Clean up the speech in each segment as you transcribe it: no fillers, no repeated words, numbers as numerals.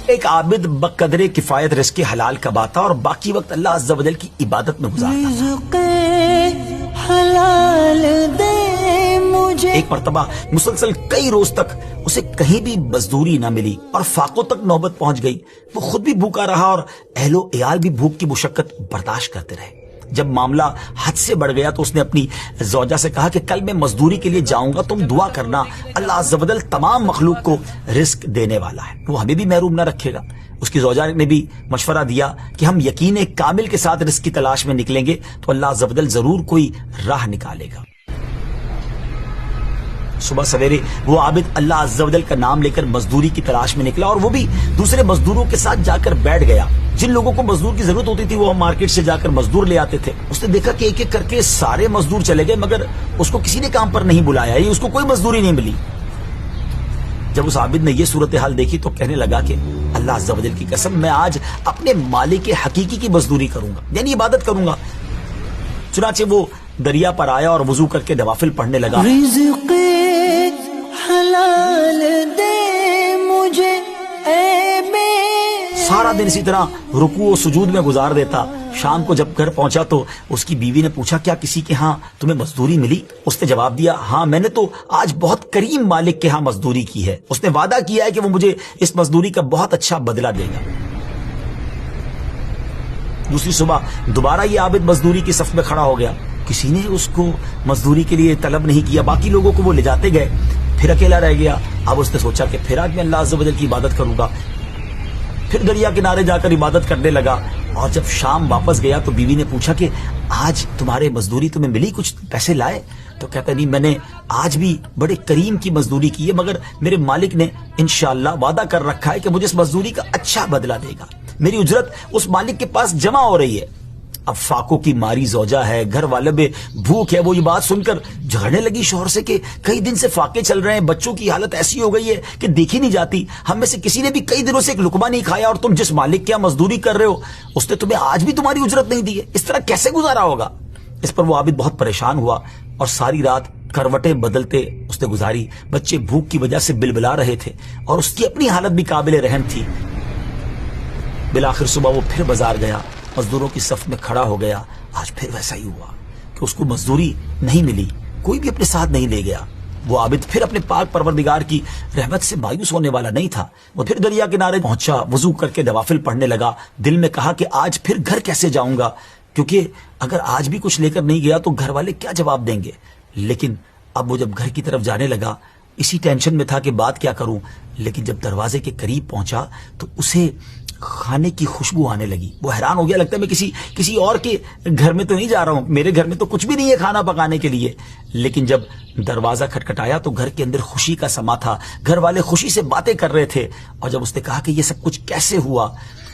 ایک عابد بقدر کفایت رزق حلال کماتا اور باقی وقت اللہ عز و جل کی عبادت میں گزارتا تھا۔ حلال دے مجھے، ایک مرتبہ مسلسل کئی روز تک اسے کہیں بھی مزدوری نہ ملی اور فاقوں تک نوبت پہنچ گئی۔ وہ خود بھی بھوکا رہا اور اہل و عیال بھی بھوک کی مشقت برداشت کرتے رہے۔ جب معاملہ حد سے بڑھ گیا تو اس نے اپنی زوجہ سے کہا کہ کل میں مزدوری کے لیے جاؤں گا، تم دعا کرنا، اللہ عز و جل تمام مخلوق کو رزق دینے والا ہے، وہ ہمیں بھی محروم نہ رکھے گا۔ اس کی زوجہ نے بھی مشورہ دیا کہ ہم یقین کامل کے ساتھ رزق کی تلاش میں نکلیں گے تو اللہ عز و جل ضرور کوئی راہ نکالے گا۔ صبح سویرے وہ عابد اللہ عز و جل کا نام لے کر مزدوری کی تلاش میں نکلا اور وہ بھی دوسرے مزدوروں کے ساتھ جا کر بیٹھ گیا۔ جن لوگوں کو مزدور کی ضرورت ہوتی تھی وہ مارکیٹ سے جا کر مزدور لے آتے تھے۔ اس نے دیکھا کہ ایک ایک کر کے سارے مزدور چلے گئے مگر اس کو کسی نے کام پر نہیں بلایا، اس کو کوئی مزدوری نہیں ملی۔ جب اس عابد نے یہ صورتحال دیکھی تو کہنے لگا کہ اللہ عز و جل کی قسم، میں آج اپنے مالک حقیقی کی مزدوری کروں گا، یعنی عبادت کروں گا۔ چنانچہ وہ دریا پر آیا اور وضو کر کے نوافل پڑھنے لگا۔ رزق حلال دے مجھے اے میرے، سارا دن اسی طرح رکوع و سجود میں گزار دیتا۔ شام کو جب گھر پہنچا تو اس کی بیوی نے پوچھا کیا کسی کے ہاں تمہیں مزدوری ملی؟ اس نے جواب دیا ہاں، میں نے تو آج بہت کریم مالک کے ہاں مزدوری کی ہے، اس نے وعدہ کیا ہے کہ وہ مجھے اس مزدوری کا بہت اچھا بدلہ دے گا۔ دوسری صبح دوبارہ یہ عابد مزدوری کی صف میں کھڑا ہو گیا، کسی نے اس کو مزدوری کے لیے طلب نہیں کیا، باقی لوگوں کو وہ لے جاتے گئے، پھر اکیلا رہ گیا۔ اب اس نے سوچا کہ پھر آج میں اللہ عز و جل کی عبادت کروں گا، پھر دریا کنارے جا کر عبادت کرنے لگا۔ اور جب شام واپس گیا تو بیوی نے پوچھا کہ آج تمہارے مزدوری تمہیں ملی، کچھ پیسے لائے؟ تو کہتا نہیں، میں نے آج بھی بڑے کریم کی مزدوری کی ہے مگر میرے مالک نے انشاءاللہ وعدہ کر رکھا ہے کہ مجھے اس مزدوری کا اچھا بدلہ دے گا، میری اجرت اس مالک کے پاس جمع ہو رہی ہے۔ اب فاقوں کی ماری زوجہ ہے، گھر والے میں بھوک ہے، وہ یہ بات سن کر جھگڑنے لگی شوہر سے کہ کئی دن سے فاقے چل رہے ہیں، بچوں کی حالت ایسی ہو گئی ہے کہ دیکھی نہیں جاتی، ہم میں سے کسی نے بھی کئی دنوں سے ایک لقمہ نہیں کھایا، اور تم جس مالک کے مزدوری کر رہے ہو اس نے تمہیں آج بھی تمہاری اجرت نہیں دی ہے، اس طرح کیسے گزارا ہوگا؟ اس پر وہ عابد بہت پریشان ہوا اور ساری رات کروٹیں بدلتے اس نے گزاری۔ بچے بھوک کی وجہ سے بلبلا رہے تھے اور اس کی اپنی حالت بھی قابل رحم تھی۔ بالآخر صبح وہ پھر بازار گیا، مزدوروں کی صف میں کھڑا ہو گیا۔ آج پھر ویسا ہی ہوا کہ اس کو مزدوری نہیں ملی، کوئی بھی اپنے ساتھ نہیں لے گیا۔ وہ عابد پھر اپنے پاک پروردگار کی رحمت سے مایوس ہونے والا نہیں تھا۔ وہ پھر دریا کنارے پہنچا، وضو کر کے نوافل پڑھنے لگا۔ دل میں کہا کہ آج پھر گھر کیسے جاؤں گا، کیونکہ اگر آج بھی کچھ لے کر نہیں گیا تو گھر والے کیا جواب دیں گے۔ لیکن اب وہ جب گھر کی طرف جانے لگا اسی ٹینشن میں تھا کہ بات کیا کروں، لیکن جب دروازے کے قریب پہنچا تو اسے کھانے کی خوشبو آنے لگی۔ وہ حیران ہو گیا، لگتا ہے میں کسی اور کے گھر میں تو نہیں جا رہا ہوں، میرے گھر میں تو کچھ بھی نہیں ہے کھانا پکانے کے لیے۔ لیکن جب دروازہ کھٹکھٹایا تو گھر کے اندر خوشی کا سما تھا، گھر والے خوشی سے باتیں کر رہے تھے۔ اور جب اس نے کہا کہ یہ سب کچھ کیسے ہوا،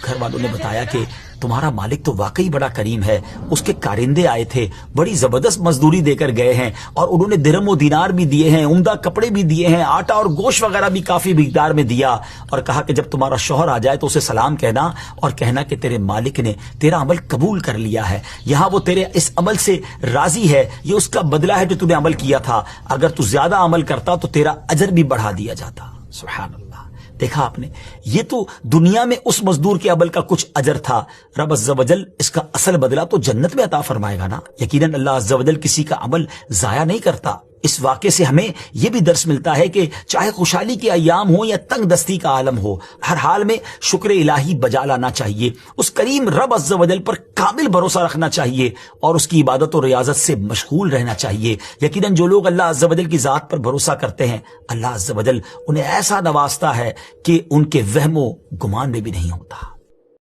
گھر والوں نے بتایا کہ تمہارا مالک تو واقعی بڑا کریم ہے، اس کے کارندے آئے تھے، بڑی زبردست مزدوری دے کر گئے ہیں اور انہوں نے درہم و دینار بھی دیے ہیں، عمدہ کپڑے بھی دیے ہیں، آٹا اور گوشت وغیرہ بھی کافی مقدار میں دیا، اور کہا کہ جب تمہارا شوہر آ جائے تو اسے سلام کہنا اور کہنا کہ تیرے مالک نے تیرا عمل قبول کر لیا ہے، یہاں وہ تیرے اس عمل سے راضی ہے، یہ اس کا بدلہ ہے جو تو نے عمل کیا تھا، اگر تو زیادہ عمل کرتا تو تیرا اجر بھی بڑھا دیا جاتا۔ سبحان اللہ، دیکھا آپ نے، یہ تو دنیا میں اس مزدور کے عمل کا کچھ اجر تھا، رب عز و جل اس کا اصل بدلہ تو جنت میں عطا فرمائے گا نا۔ یقیناً اللہ عز و جل کسی کا عمل ضائع نہیں کرتا۔ اس واقعے سے ہمیں یہ بھی درس ملتا ہے کہ چاہے خوشحالی کے ایام ہو یا تنگ دستی کا عالم ہو، ہر حال میں شکر الہی بجا لانا چاہیے، اس کریم رب عز و جل پر کامل بھروسہ رکھنا چاہیے اور اس کی عبادت و ریاضت سے مشغول رہنا چاہیے۔ یقیناً جو لوگ اللہ عز و جل کی ذات پر بھروسہ کرتے ہیں، اللہ عز و جل انہیں ایسا نوازتا ہے کہ ان کے وہم و گمان میں بھی نہیں ہوتا۔